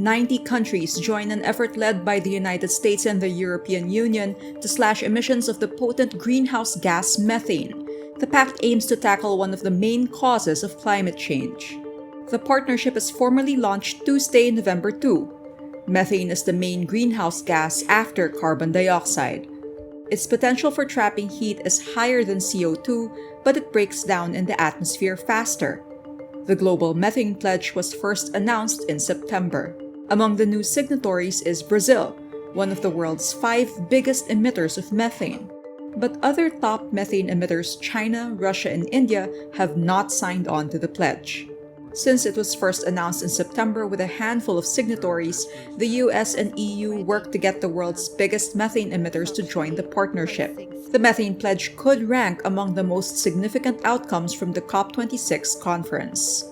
90 countries join an effort led by the United States and the European Union to slash emissions of the potent greenhouse gas methane. The pact aims to tackle one of the main causes of climate change. The partnership is formally launched Tuesday, November 2. Methane is the main greenhouse gas after carbon dioxide. Its potential for trapping heat is higher than CO2, but it breaks down in the atmosphere faster. The global methane pledge was first announced in September. Among the new signatories is Brazil, one of the world's 5 biggest emitters of methane. But other top methane emitters, China, Russia, and India, have not signed on to the pledge. Since it was first announced in September with a handful of signatories, the US and EU worked to get the world's biggest methane emitters to join the partnership. The methane pledge could rank among the most significant outcomes from the COP26 conference.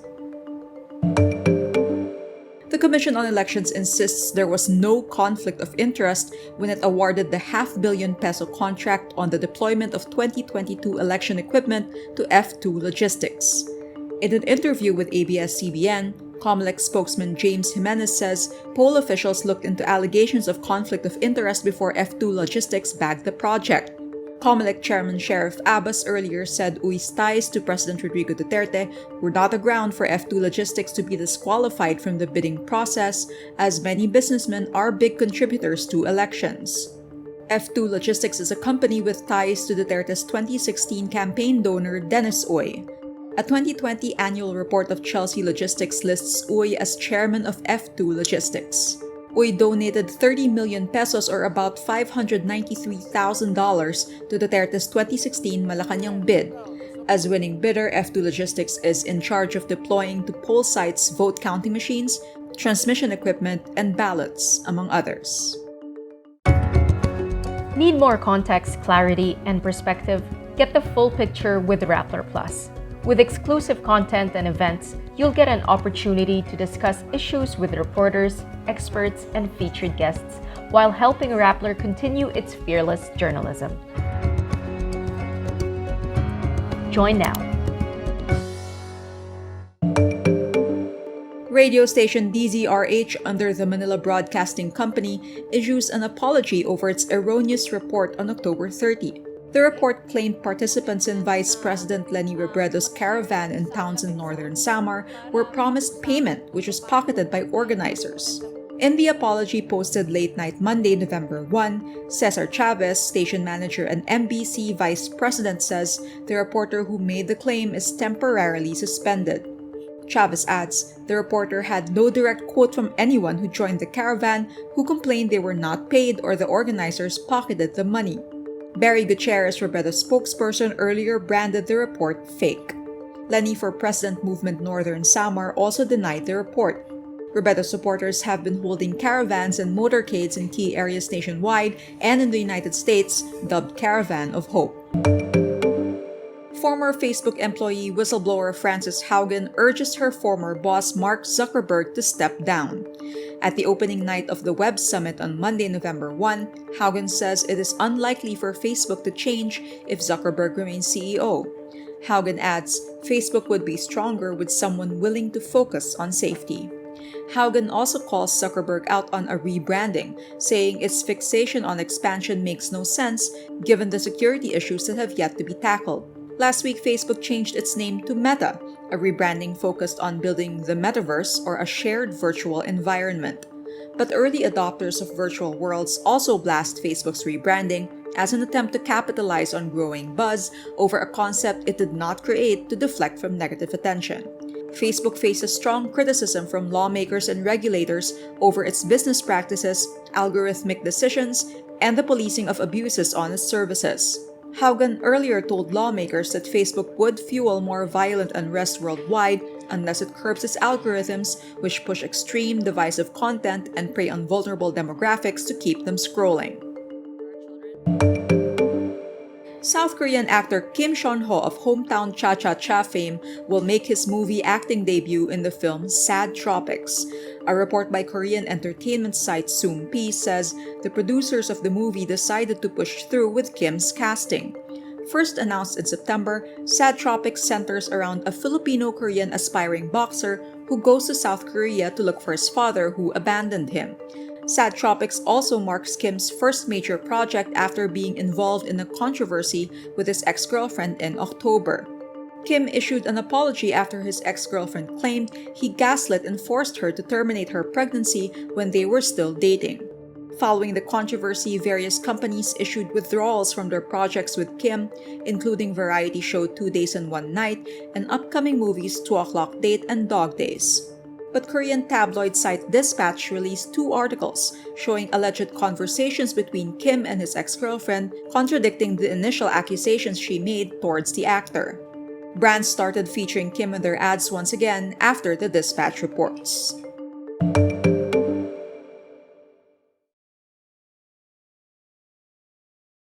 The Commission on Elections insists there was no conflict of interest when it awarded the half billion peso contract on the deployment of 2022 election equipment to F2 Logistics. In an interview with ABS-CBN, Comelec spokesman James Jimenez says poll officials looked into allegations of conflict of interest before F2 Logistics bagged the project. Comelec Chairman Sheriff Abbas earlier said Uy's ties to President Rodrigo Duterte were not a ground for F2 Logistics to be disqualified from the bidding process, as many businessmen are big contributors to elections. F2 Logistics is a company with ties to Duterte's 2016 campaign donor Dennis Uy. A 2020 annual report of Chelsea Logistics lists Uy as chairman of F2 Logistics. Uy donated 30 million pesos or about $593,000 to Duterte's 2016 Malacanang bid. As winning bidder, F2 Logistics is in charge of deploying to poll sites vote counting machines, transmission equipment, and ballots, among others. Need more context, clarity, and perspective? Get the full picture with Rappler Plus. With exclusive content and events, you'll get an opportunity to discuss issues with reporters, experts, and featured guests while helping Rappler continue its fearless journalism. Join now. Radio station DZRH under the Manila Broadcasting Company issues an apology over its erroneous report on October 30. The report claimed participants in Vice President Leni Robredo's caravan in towns in northern Samar were promised payment, which was pocketed by organizers. In the apology posted late night Monday, November 1, Cesar Chavez, station manager and MBC Vice President, says the reporter who made the claim is temporarily suspended. Chavez adds, the reporter had no direct quote from anyone who joined the caravan who complained they were not paid or the organizers pocketed the money. Barry Gutierrez, Robredo's spokesperson, earlier branded the report fake. Leni for President Movement Northern Samar also denied the report. Robredo supporters have been holding caravans and motorcades in key areas nationwide and in the United States, dubbed Caravan of Hope. Former Facebook employee whistleblower Frances Haugen urges her former boss Mark Zuckerberg to step down. At the opening night of the Web Summit on Monday, November 1, Haugen says it is unlikely for Facebook to change if Zuckerberg remains CEO. Haugen adds, Facebook would be stronger with someone willing to focus on safety. Haugen also calls Zuckerberg out on a rebranding, saying its fixation on expansion makes no sense given the security issues that have yet to be tackled. Last week, Facebook changed its name to Meta, a rebranding focused on building the metaverse or a shared virtual environment. But early adopters of virtual worlds also blast Facebook's rebranding as an attempt to capitalize on growing buzz over a concept it did not create to deflect from negative attention. Facebook faces strong criticism from lawmakers and regulators over its business practices, algorithmic decisions, and the policing of abuses on its services. Haugen earlier told lawmakers that Facebook would fuel more violent unrest worldwide unless it curbs its algorithms, which push extreme, divisive content and prey on vulnerable demographics to keep them scrolling. South Korean actor Kim Seon-ho of Hometown Cha-Cha-Cha fame will make his movie acting debut in the film Sad Tropics. A report by Korean entertainment site Soompi says the producers of the movie decided to push through with Kim's casting. First announced in September, Sad Tropics centers around a Filipino-Korean aspiring boxer who goes to South Korea to look for his father who abandoned him. Sad Tropics also marks Kim's first major project after being involved in a controversy with his ex-girlfriend in October. Kim issued an apology after his ex-girlfriend claimed he gaslit and forced her to terminate her pregnancy when they were still dating. Following the controversy, various companies issued withdrawals from their projects with Kim, including variety show 2 Days and One Night and upcoming movies 2 O'Clock Date and Dog Days. But Korean tabloid site Dispatch released 2 articles showing alleged conversations between Kim and his ex-girlfriend, contradicting the initial accusations she made towards the actor. Brands started featuring Kim in their ads once again after the Dispatch reports.